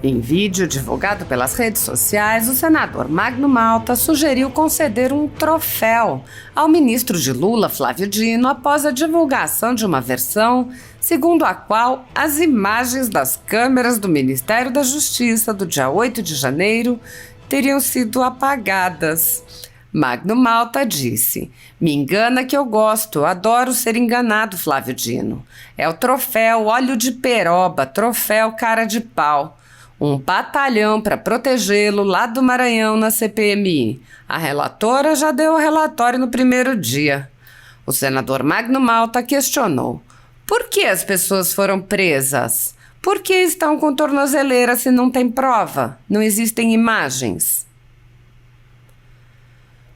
Em vídeo divulgado pelas redes sociais, o senador Magno Malta sugeriu conceder um troféu ao ministro de Lula, Flávio Dino, após a divulgação de uma versão segundo a qual as imagens das câmeras do Ministério da Justiça do dia 8 de janeiro teriam sido apagadas. Magno Malta disse: "Me engana que eu gosto, adoro ser enganado, Flávio Dino. É o troféu óleo de peroba, troféu cara de pau. Um batalhão para protegê-lo lá do Maranhão na CPMI. A relatora já deu o relatório no primeiro dia." O senador Magno Malta questionou: por que as pessoas foram presas? Por que estão com tornozeleira se não tem prova? Não existem imagens?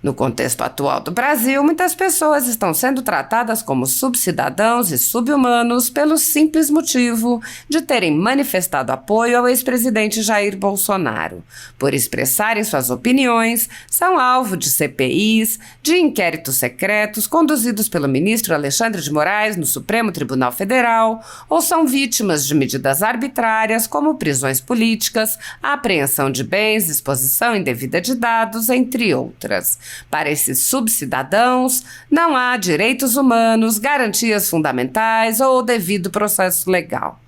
No contexto atual do Brasil, muitas pessoas estão sendo tratadas como subcidadãos e subhumanos pelo simples motivo de terem manifestado apoio ao ex-presidente Jair Bolsonaro. Por expressarem suas opiniões, são alvo de CPIs, de inquéritos secretos conduzidos pelo ministro Alexandre de Moraes no Supremo Tribunal Federal, ou são vítimas de medidas arbitrárias como prisões políticas, apreensão de bens, exposição indevida de dados, entre outras. Para esses subcidadãos, não há direitos humanos, garantias fundamentais ou devido processo legal.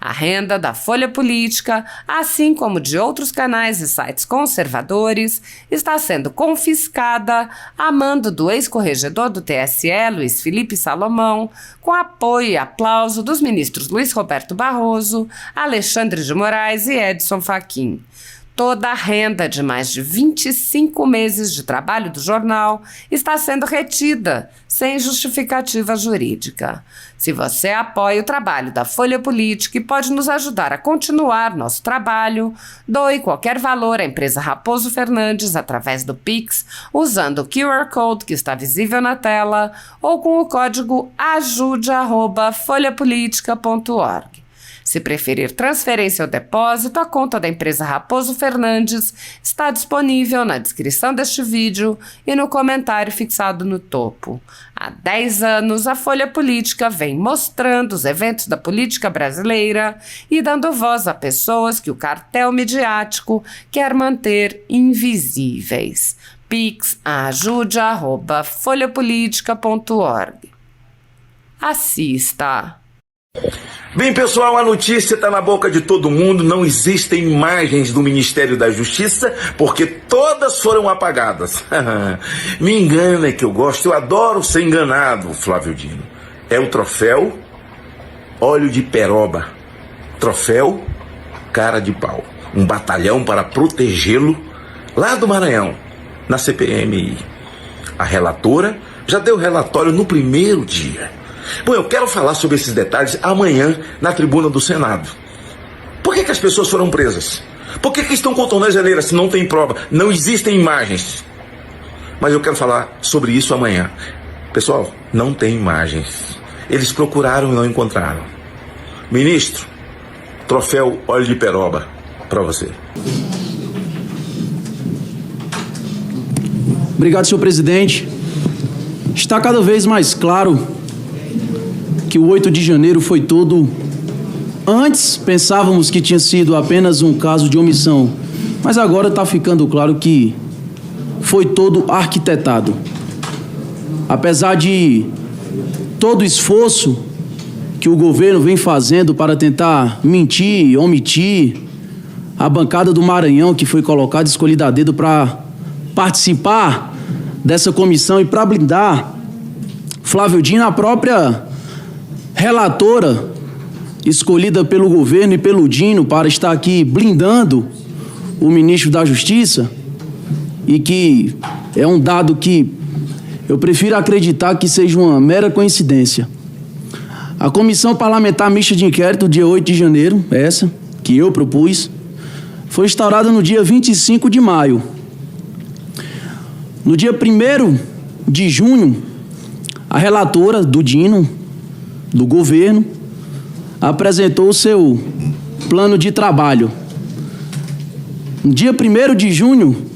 A renda da Folha Política, assim como de outros canais e sites conservadores, está sendo confiscada a mando do ex-corregedor do TSE, Luiz Felipe Salomão, com apoio e aplauso dos ministros Luiz Roberto Barroso, Alexandre de Moraes e Edson Fachin. Toda a renda de mais de 25 meses de trabalho do jornal está sendo retida, sem justificativa jurídica. Se você apoia o trabalho da Folha Política e pode nos ajudar a continuar nosso trabalho, doe qualquer valor à empresa Raposo Fernandes através do Pix, usando o QR Code que está visível na tela ou com o código ajude@folhapolitica.org. Se preferir transferência ou depósito, a conta da empresa Raposo Fernandes está disponível na descrição deste vídeo e no comentário fixado no topo. Há 10 anos, a Folha Política vem mostrando os eventos da política brasileira e dando voz a pessoas que o cartel midiático quer manter invisíveis. Pix ajude@folhapolitica.org. Assista! Bem, pessoal, a notícia está na boca de todo mundo. Não existem imagens do Ministério da Justiça porque todas foram apagadas. Me engana que eu gosto, eu adoro ser enganado, Flávio Dino. É o troféu óleo de peroba, troféu cara de pau. Um batalhão para protegê-lo lá do Maranhão, na CPMI. A relatora já deu relatório no primeiro dia. Bom, eu quero falar sobre esses detalhes amanhã na tribuna do Senado. Por que as pessoas foram presas? Por que estão com tornozeleira se não tem prova? Não existem imagens. Mas eu quero falar sobre isso amanhã. Pessoal, não tem imagens. Eles procuraram e não encontraram. Ministro, troféu óleo de peroba para você. Obrigado, senhor presidente. Está cada vez mais claro que o 8 de janeiro foi todo... Antes pensávamos que tinha sido apenas um caso de omissão, mas agora está ficando claro que foi todo arquitetado. Apesar de todo o esforço que o governo vem fazendo para tentar mentir, omitir, a bancada do Maranhão, que foi colocada, escolhida a dedo para participar dessa comissão e para blindar Flávio Dino, a própria relatora escolhida pelo governo e pelo Dino para estar aqui blindando o ministro da Justiça, e que é um dado que eu prefiro acreditar que seja uma mera coincidência. A Comissão Parlamentar Mista de Inquérito, dia 8 de janeiro, essa que eu propus, foi instaurada no dia 25 de maio. No dia 1º de junho, a relatora do Dino, do governo, apresentou o seu plano de trabalho. No dia 1º de junho,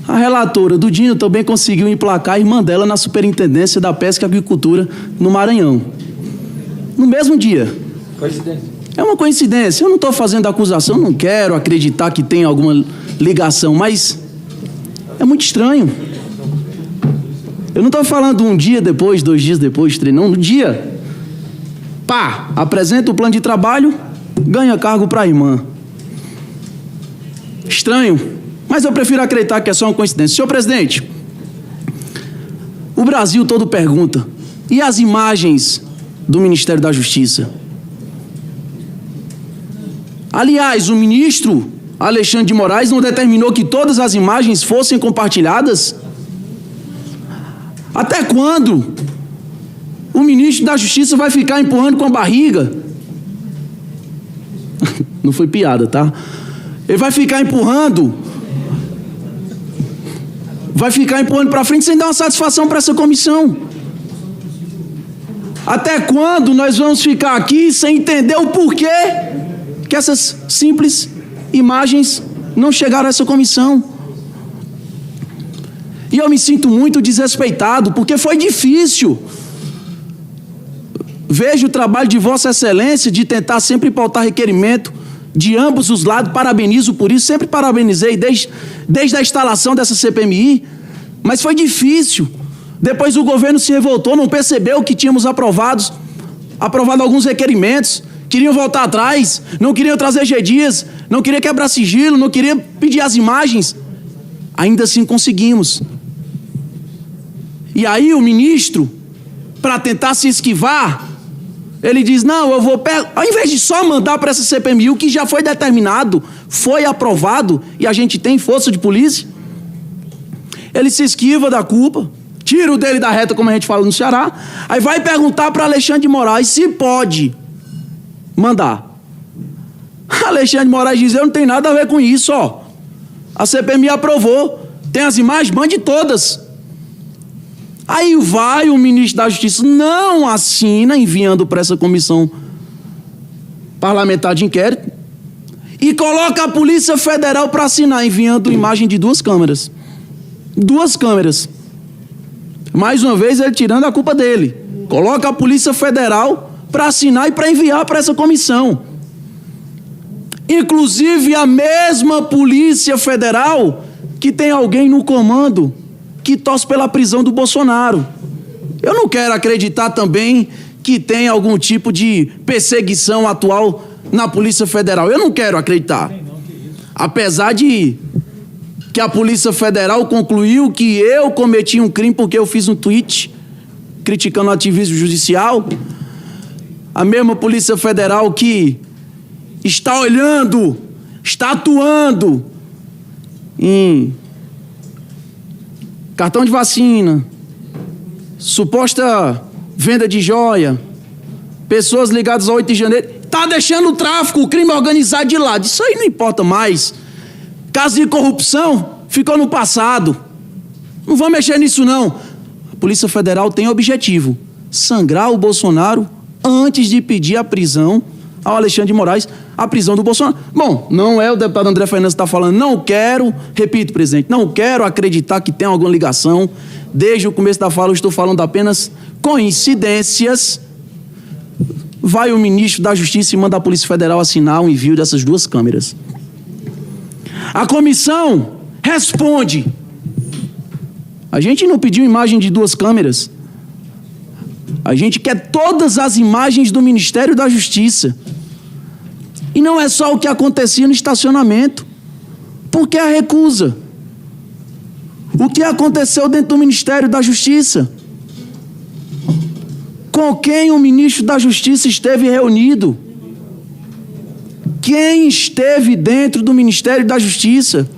a relatora do Dino também conseguiu emplacar a irmã dela na Superintendência da Pesca e Agricultura no Maranhão. No mesmo dia. Coincidência. É uma coincidência. Eu não estou fazendo acusação, não quero acreditar que tem alguma ligação, mas é muito estranho. Eu não estou falando um dia depois, 2 dias depois, 3, não, no dia. Pá, apresenta o plano de trabalho, ganha cargo para a irmã. Estranho, mas eu prefiro acreditar que é só uma coincidência. Senhor presidente, o Brasil todo pergunta, e as imagens do Ministério da Justiça? Aliás, o ministro Alexandre de Moraes não determinou que todas as imagens fossem compartilhadas? Até quando o ministro da Justiça vai ficar empurrando com a barriga? Não foi piada, tá? Ele vai ficar empurrando para frente sem dar uma satisfação para essa comissão. Até quando nós vamos ficar aqui sem entender o porquê que essas simples imagens não chegaram a essa comissão? E eu me sinto muito desrespeitado, porque foi difícil. Vejo o trabalho de Vossa Excelência de tentar sempre pautar requerimento de ambos os lados, parabenizo por isso, sempre parabenizei desde a instalação dessa CPMI, mas foi difícil. Depois o governo se revoltou, não percebeu que tínhamos aprovado alguns requerimentos, queriam voltar atrás, não queriam trazer G. Dias, não queria quebrar sigilo, não queria pedir as imagens. Ainda assim conseguimos. E aí o ministro, para tentar se esquivar, ele diz, não, eu vou... Ao invés de só mandar para essa CPMI, o que já foi determinado, foi aprovado, e a gente tem força de polícia, ele se esquiva da culpa, tira o dele da reta, como a gente fala no Ceará, aí vai perguntar para Alexandre de Moraes se pode mandar. Alexandre de Moraes diz, eu não tenho nada a ver com isso, ó. A CPMI aprovou, tem as imagens, mande todas. Aí vai o ministro da Justiça, não assina, enviando para essa comissão parlamentar de inquérito, e coloca a Polícia Federal para assinar, enviando imagem de 2 câmeras. 2 câmeras. Mais uma vez, ele tirando a culpa dele. Coloca a Polícia Federal para assinar e para enviar para essa comissão. Inclusive, a mesma Polícia Federal que tem alguém no comando que torce pela prisão do Bolsonaro. Eu não quero acreditar também que tem algum tipo de perseguição atual na Polícia Federal. Eu não quero acreditar. Apesar de que a Polícia Federal concluiu que eu cometi um crime porque eu fiz um tweet criticando o ativismo judicial, a mesma Polícia Federal que está olhando, está atuando em cartão de vacina, suposta venda de joia, pessoas ligadas ao 8 de janeiro, está deixando o tráfico, o crime organizado de lado. Isso aí não importa mais. Caso de corrupção, ficou no passado. Não vou mexer nisso, não. A Polícia Federal tem objetivo: sangrar o Bolsonaro antes de pedir a prisão ao Alexandre de Moraes, a prisão do Bolsonaro. Bom, não é o deputado André Fernandes que está falando. Não quero, repito, presidente, não quero acreditar que tem alguma ligação. Desde o começo da fala eu estou falando apenas coincidências. Vai o ministro da Justiça e manda a Polícia Federal assinar o envio dessas 2 câmeras. A comissão responde. A gente não pediu imagem de 2 câmeras. A gente quer todas as imagens do Ministério da Justiça. E não é só o que acontecia no estacionamento. Por que a recusa? O que aconteceu dentro do Ministério da Justiça? Com quem o ministro da Justiça esteve reunido? Quem esteve dentro do Ministério da Justiça?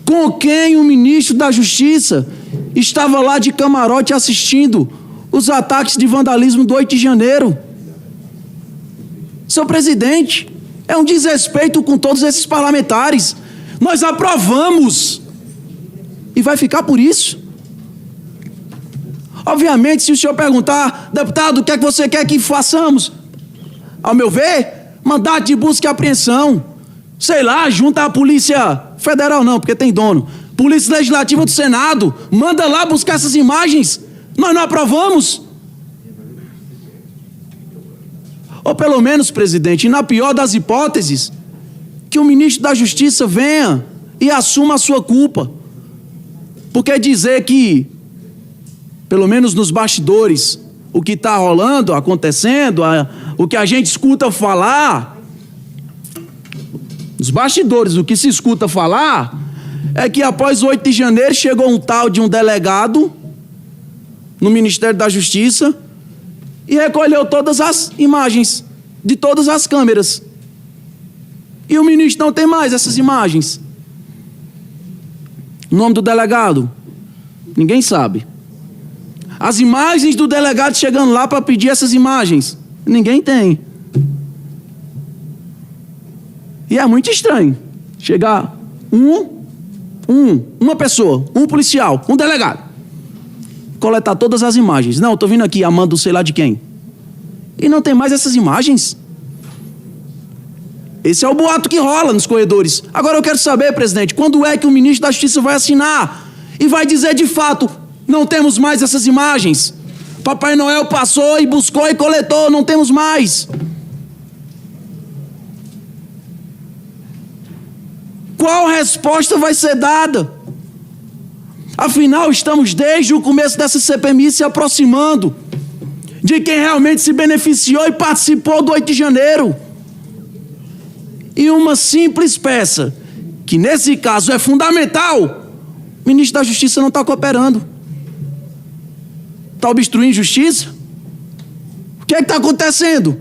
Com quem o ministro da Justiça estava lá de camarote assistindo os ataques de vandalismo do 8 de janeiro? Senhor presidente, é um desrespeito com todos esses parlamentares. Nós aprovamos. E vai ficar por isso. Obviamente, se o senhor perguntar, deputado, o que é que você quer que façamos? Ao meu ver, mandato de busca e apreensão. Sei lá, junta a Polícia Federal não, porque tem dono. Polícia Legislativa do Senado, manda lá buscar essas imagens. Nós não aprovamos. Ou pelo menos, presidente, na pior das hipóteses, que o ministro da Justiça venha e assuma a sua culpa. Porque dizer que, pelo menos nos bastidores, o que está rolando, acontecendo, o que a gente escuta falar, nos bastidores, o que se escuta falar, é que após o 8 de janeiro chegou um tal de um delegado no Ministério da Justiça e recolheu todas as imagens de todas as câmeras. E o ministro não tem mais essas imagens. O nome do delegado? Ninguém sabe. As imagens do delegado chegando lá para pedir essas imagens? Ninguém tem. E é muito estranho chegar uma pessoa, um policial, um delegado, coletar todas as imagens. Não, estou vindo aqui amando sei lá de quem. E não tem mais essas imagens. Esse é o boato que rola nos corredores. Agora eu quero saber, presidente, quando é que o ministro da Justiça vai assinar e vai dizer de fato, não temos mais essas imagens. Papai Noel passou e buscou e coletou, não temos mais. Qual resposta vai ser dada? Afinal, estamos desde o começo dessa CPMI se aproximando de quem realmente se beneficiou e participou do 8 de janeiro. E uma simples peça, que nesse caso é fundamental, o ministro da Justiça não está cooperando. Está obstruindo justiça? O que é que está acontecendo?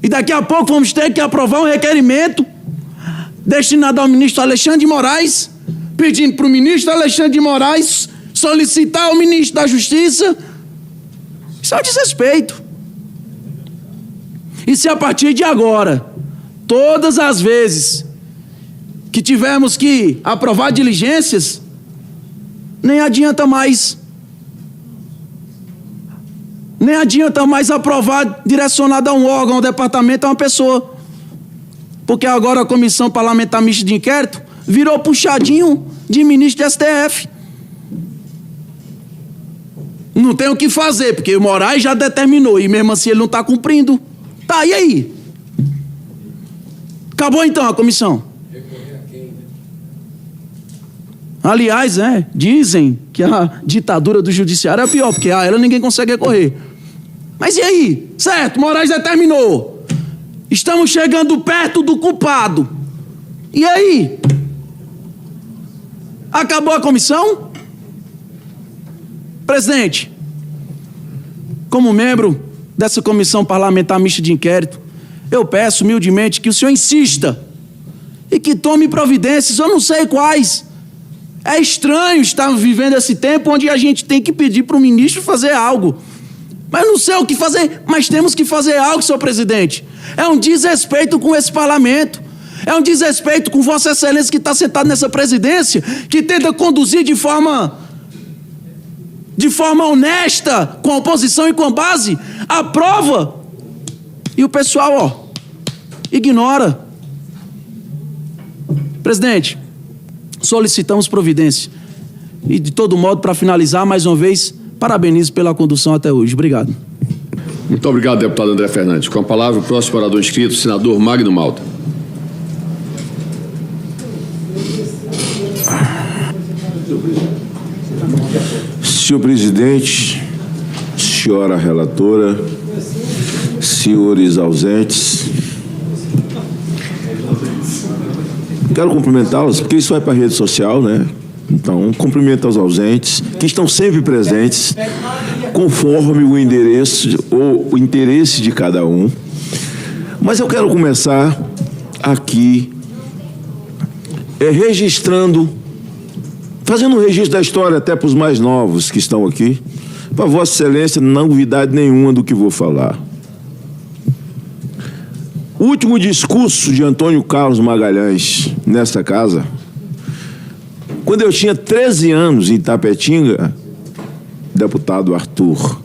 E daqui a pouco vamos ter que aprovar um requerimento destinado ao ministro Alexandre de Moraes, pedindo para o ministro Alexandre de Moraes solicitar ao ministro da Justiça. Isso é um desrespeito. E se a partir de agora, todas as vezes que tivermos que aprovar diligências, nem adianta mais aprovar direcionado a um órgão, a um departamento, a uma pessoa. Porque agora a Comissão Parlamentar Mista de Inquérito virou puxadinho de ministro de STF. Não tem o que fazer, porque o Moraes já determinou, e mesmo assim ele não está cumprindo. Tá, e aí? Acabou então a comissão. Aliás, dizem que a ditadura do judiciário é pior, porque a ela ninguém consegue recorrer. Mas e aí? Certo, Moraes determinou. Estamos chegando perto do culpado. E aí? Acabou a comissão? Presidente, como membro dessa Comissão Parlamentar Mista de Inquérito, eu peço humildemente que o senhor insista e que tome providências, eu não sei quais. É estranho estarmos vivendo esse tempo onde a gente tem que pedir para o ministro fazer algo. Mas não sei o que fazer, mas temos que fazer algo, senhor presidente. É um desrespeito com esse parlamento. É um desrespeito com Vossa Excelência que está sentado nessa presidência, que tenta conduzir de forma honesta, com a oposição e com base, aprova. E o pessoal, ignora. Presidente, solicitamos providência. E de todo modo, para finalizar, mais uma vez, parabenizo pela condução até hoje. Obrigado. Muito obrigado, deputado André Fernandes. Com a palavra, o próximo orador inscrito, o senador Magno Malta. Senhor presidente, senhora relatora, senhores ausentes, quero cumprimentá-los, porque isso vai para a rede social, né? Então, cumprimento aos ausentes, que estão sempre presentes, conforme o endereço ou o interesse de cada um. Mas eu quero começar aqui fazendo um registro da história até para os mais novos que estão aqui. Para Vossa Excelência, não novidade nenhuma do que vou falar. O último discurso de Antônio Carlos Magalhães nesta casa, quando eu tinha 13 anos em Itapetinga, deputado Arthur,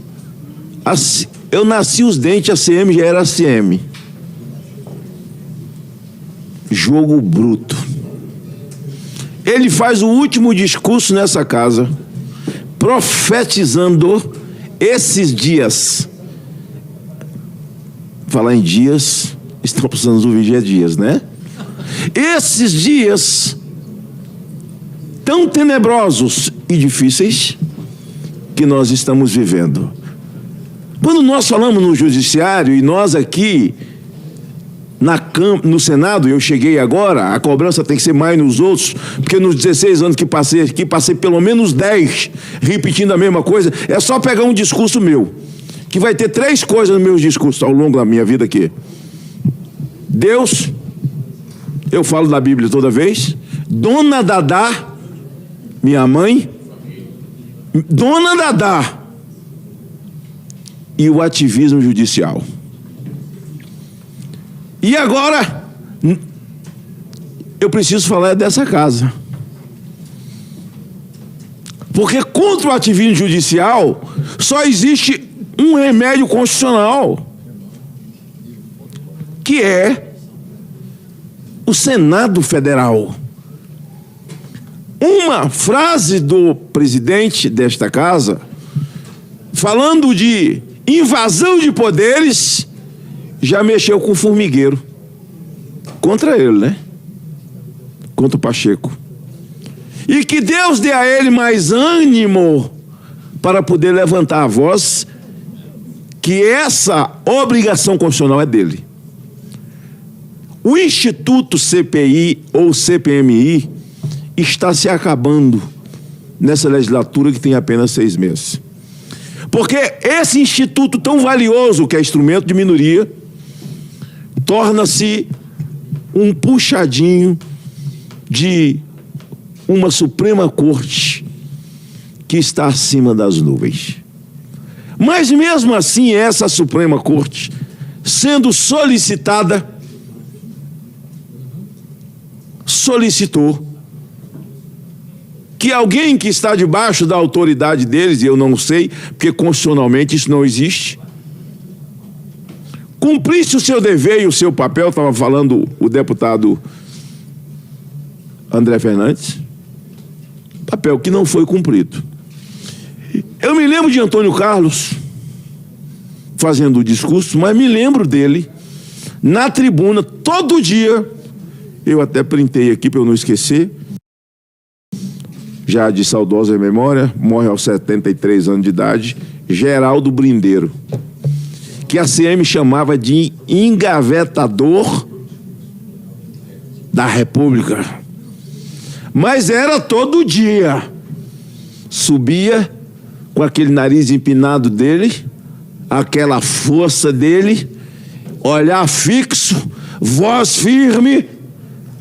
eu nasci os dentes, a CM já era a CM. Jogo bruto. Ele faz o último discurso nessa casa, profetizando esses dias, Falar em dias, estão precisando do 20 dias, né? Esses dias tão tenebrosos e difíceis que nós estamos vivendo. Quando nós falamos no judiciário, e nós aqui no Senado, eu cheguei agora, a cobrança tem que ser mais nos outros, porque nos 16 anos que passei aqui, passei pelo menos 10 repetindo a mesma coisa. É só pegar um discurso meu, que vai ter 3 coisas no meu discurso ao longo da minha vida aqui. Deus, eu falo da Bíblia toda vez. Dona Dadá, minha mãe. Dona Dadá. E o ativismo judicial. E agora, eu preciso falar dessa casa. Porque contra o ativismo judicial, só existe um remédio constitucional, que é o Senado Federal. Uma frase do presidente desta casa, falando de invasão de poderes, já mexeu com o formigueiro. Contra ele, né? Contra o Pacheco. E que Deus dê a ele mais ânimo para poder levantar a voz, que essa obrigação constitucional é dele. O Instituto CPI ou CPMI está se acabando nessa legislatura que tem apenas 6 meses. Porque esse instituto tão valioso, que é instrumento de minoria, torna-se um puxadinho de uma Suprema Corte que está acima das nuvens. Mas mesmo assim, essa Suprema Corte, sendo solicitada, solicitou que alguém que está debaixo da autoridade deles, e eu não sei, porque constitucionalmente isso não existe, cumprisse o seu dever e o seu papel. Estava falando o deputado André Fernandes, papel que não foi cumprido. Eu me lembro de Antônio Carlos fazendo o discurso, mas me lembro dele na tribuna todo dia. Eu até printei aqui para eu não esquecer. Já de saudosa memória, morre aos 73 anos de idade, Geraldo Brindeiro, que a CM chamava de engavetador da República. Mas era todo dia. Subia com aquele nariz empinado dele, aquela força dele, olhar fixo, voz firme.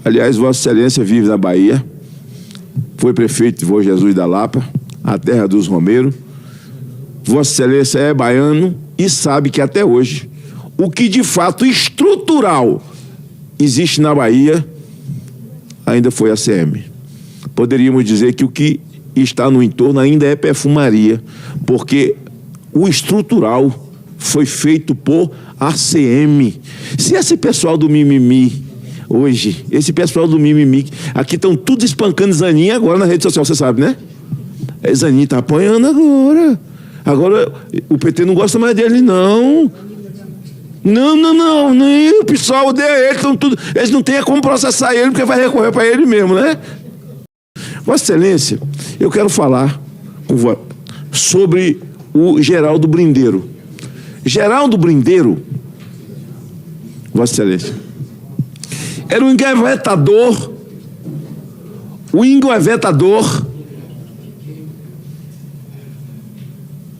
Aliás, Vossa Excelência vive na Bahia, foi prefeito de Bom Jesus da Lapa, a terra dos Romeiros. Vossa Excelência é baiano e sabe que até hoje o que de fato estrutural existe na Bahia ainda foi a CM. Poderíamos dizer que o que está no entorno ainda é perfumaria, porque o estrutural foi feito por ACM. Se esse pessoal do mimimi hoje, esse pessoal do mimimi, aqui estão tudo espancando Zanin agora na rede social, você sabe, né? Zanin está apanhando agora. Agora o PT não gosta mais dele, não. Não. O pessoal odeia ele, eles não têm como processar ele, porque vai recorrer para ele mesmo, né? Vossa Excelência, eu quero falar sobre o Geraldo Brindeiro. Geraldo Brindeiro, Vossa Excelência, era o engavetador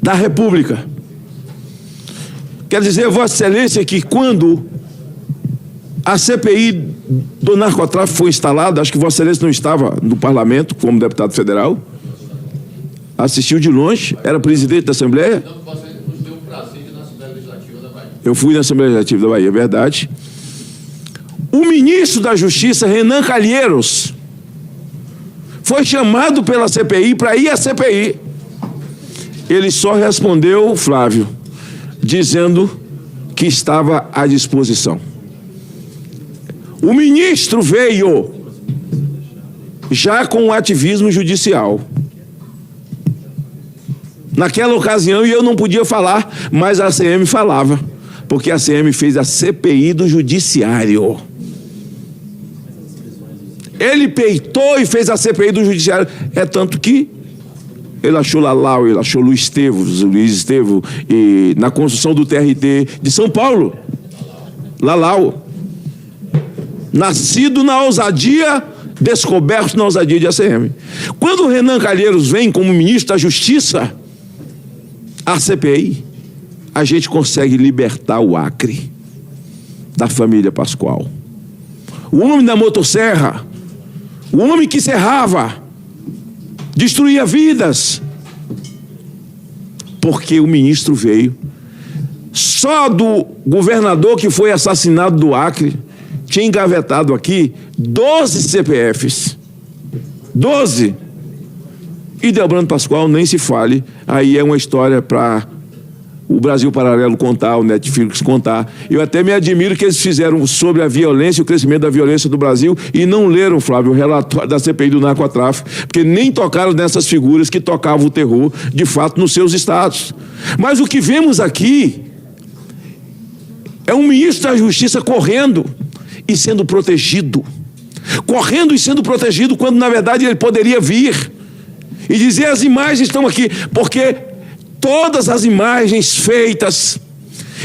da República. Quer dizer, Vossa Excelência, que quando a CPI do narcotráfico foi instalada, acho que Vossa Excelência não estava no parlamento como deputado federal, assistiu de longe, era presidente da Assembleia. Eu fui na Assembleia Legislativa da Bahia, é verdade. O ministro da Justiça, Renan Calheiros, foi chamado pela CPI para ir à CPI. Ele só respondeu, Flávio, dizendo que estava à disposição. O ministro veio já com o ativismo judicial. Naquela ocasião, e eu não podia falar, mas a ACM falava. porque a ACM fez a CPI do Judiciário. Ele peitou e fez a CPI do Judiciário. É tanto que ele achou Lalau, ele achou Luiz Estevo, e na construção do TRT de São Paulo. Lalau. Nascido na ousadia, descoberto na ousadia de ACM. Quando o Renan Calheiros vem como ministro da Justiça, a CPI, a gente consegue libertar o Acre da família Pascoal. O homem da motosserra, o homem que serrava, destruía vidas, porque o ministro veio. Só do governador que foi assassinado do Acre, tinha engavetado aqui 12 CPFs. 12. E Delbrando Pascoal, nem se fale, aí é uma história para o Brasil Paralelo contar, o Netflix contar. Eu até me admiro que eles fizeram sobre a violência, o crescimento da violência do Brasil, e não leram, Flávio, o relatório da CPI do narcotráfico, porque nem tocaram nessas figuras que tocavam o terror, de fato, nos seus estados. Mas o que vemos aqui é um ministro da Justiça correndo e sendo protegido. Correndo e sendo protegido, quando, na verdade, ele poderia vir e dizer: as imagens estão aqui, porque todas as imagens feitas,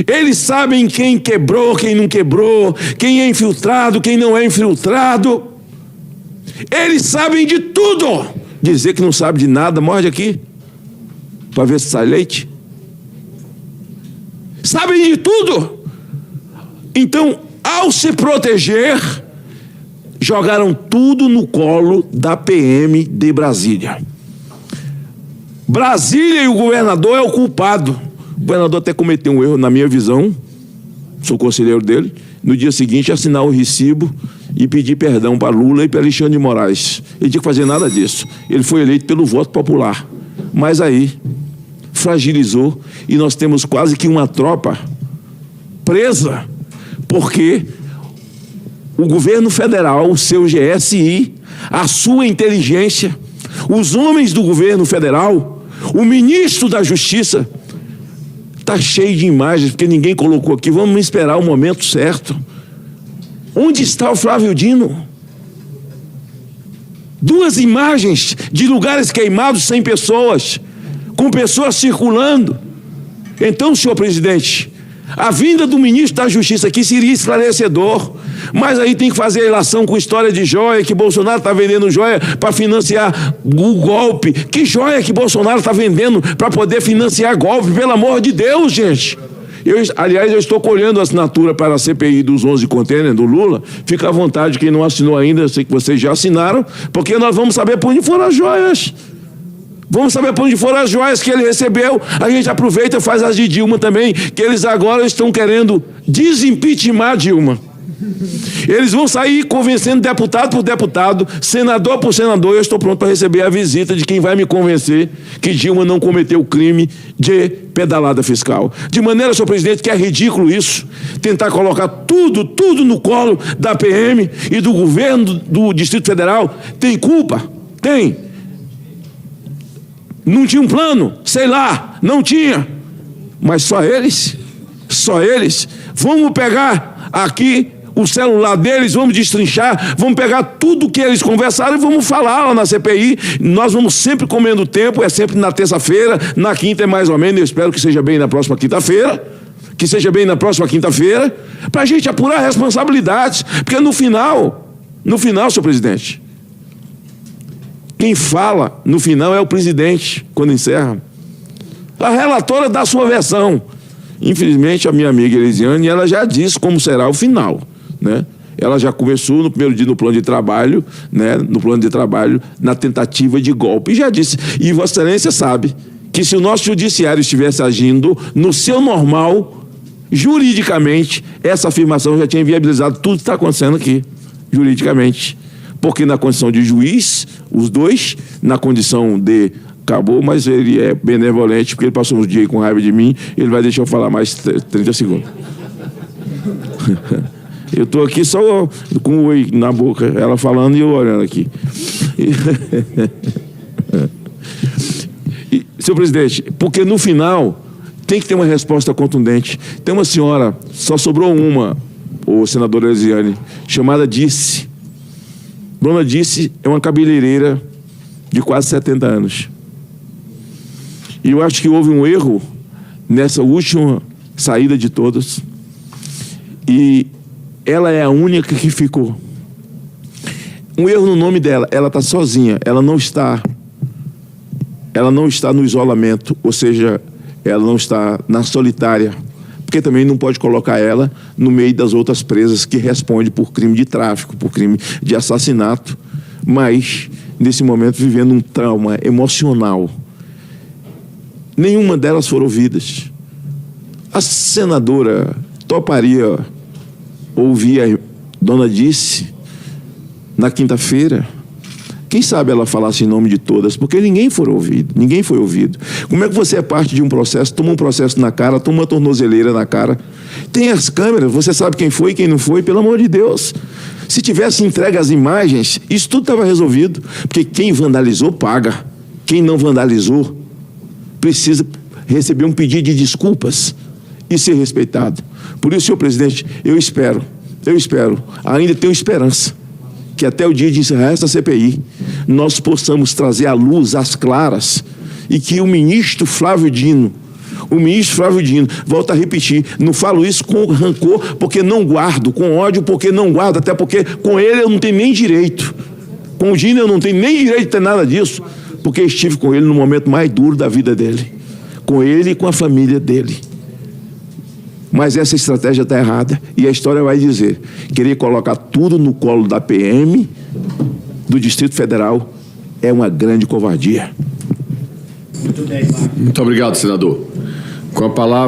eles sabem quem quebrou, quem não quebrou, quem é infiltrado, quem não é infiltrado. Eles sabem de tudo. Dizer que não sabe de nada, morde aqui, para ver se sai leite. Sabem de tudo. Então, ao se proteger, jogaram tudo no colo da PM de Brasília. Brasília e o governador é o culpado. O governador até cometeu um erro, na minha visão, sou conselheiro dele, no dia seguinte assinar o recibo e pedir perdão para Lula e para Alexandre de Moraes. Ele tinha que fazer nada disso. Ele foi eleito pelo voto popular. Mas aí, fragilizou, e nós temos quase que uma tropa presa, porque o governo federal, o seu GSI, a sua inteligência, os homens do governo federal, o ministro da Justiça, está cheio de imagens, porque ninguém colocou aqui. Vamos esperar o momento certo. Onde está o Flávio Dino? 2 imagens de lugares queimados sem pessoas, com pessoas circulando. Então, senhor presidente, a vinda do ministro da Justiça aqui seria esclarecedor, mas aí tem que fazer a relação com história de joia, que Bolsonaro está vendendo joia para financiar o golpe. Que joia que Bolsonaro está vendendo para poder financiar golpe? Pelo amor de Deus, gente. Aliás, eu estou colhendo a assinatura para a CPI dos 11 contêineres do Lula. Fica à vontade, quem não assinou ainda, eu sei que vocês já assinaram, porque nós vamos saber por onde foram as joias. Vamos saber por onde foram as joias que ele recebeu. A gente aproveita e faz as de Dilma também, que eles agora estão querendo desimpeachment Dilma. Eles vão sair convencendo deputado por deputado, senador por senador. Eu estou pronto para receber a visita de quem vai me convencer que Dilma não cometeu o crime de pedalada fiscal. De maneira, senhor presidente, que é ridículo isso, tentar colocar tudo no colo da PM e do governo do Distrito Federal. Tem culpa? Tem. Não tinha um plano? Sei lá, não tinha. Mas só eles? Só eles? Vamos pegar aqui o celular deles, vamos destrinchar, vamos pegar tudo que eles conversaram e vamos falar lá na CPI. Nós vamos sempre comendo tempo, é sempre na terça-feira, na quinta é mais ou menos, eu espero que seja bem na próxima quinta-feira, para a gente apurar responsabilidades, porque no final, senhor presidente, quem fala no final é o presidente, quando encerra. A relatora dá a sua versão. Infelizmente, a minha amiga Elisiane, ela já disse como será o final, né? Ela já começou no primeiro dia no plano de trabalho, né? Na tentativa de golpe. E já disse, e Vossa Excelência sabe, que se o nosso judiciário estivesse agindo no seu normal, juridicamente, essa afirmação já tinha viabilizado tudo que está acontecendo aqui, juridicamente. Porque na condição de juiz, os dois, na condição de... Acabou, mas ele é benevolente, porque ele passou uns dias com raiva de mim, ele vai deixar eu falar mais 30 segundos. Eu estou aqui só com o oi na boca, ela falando e eu olhando aqui. Senhor presidente, porque no final Tem que ter uma resposta contundente. Tem uma senhora, só sobrou uma, o senador Elisiane, chamada Dice. Dona Dice é uma cabeleireira de quase 70 anos. E eu acho que houve um erro nessa última saída de todas. E ela é a única que ficou. Um erro no nome dela. Ela está sozinha. Ela não está no isolamento. Ou seja, ela não está na solitária. Porque também não pode colocar ela no meio das outras presas que respondem por crime de tráfico, por crime de assassinato. Mas, nesse momento, vivendo um trauma emocional. Nenhuma delas foram ouvidas. A senadora toparia ouvir a Dona Dice na quinta-feira? Quem sabe ela falasse em nome de todas, porque ninguém foi ouvido. Como é que você é parte de um processo, toma um processo na cara, toma uma tornozeleira na cara, tem as câmeras, você sabe quem foi e quem não foi, pelo amor de Deus. Se tivesse entregue as imagens, isso tudo estava resolvido, porque quem vandalizou paga, quem não vandalizou precisa receber um pedido de desculpas e ser respeitado. Por isso, senhor presidente, eu espero, ainda tenho esperança, que até o dia de encerrar essa CPI, nós possamos trazer à luz, às claras, e que o ministro Flávio Dino, volta a repetir, não falo isso com rancor, porque não guardo, com ódio, porque não guardo, até porque com ele eu não tenho nem direito. Com o Dino eu não tenho nem direito de ter nada disso, porque estive com ele no momento mais duro da vida dele, com ele e com a família dele. Mas essa estratégia está errada e a história vai dizer, querer colocar tudo no colo da PM do Distrito Federal é uma grande covardia. Muito obrigado, senador. Com a palavra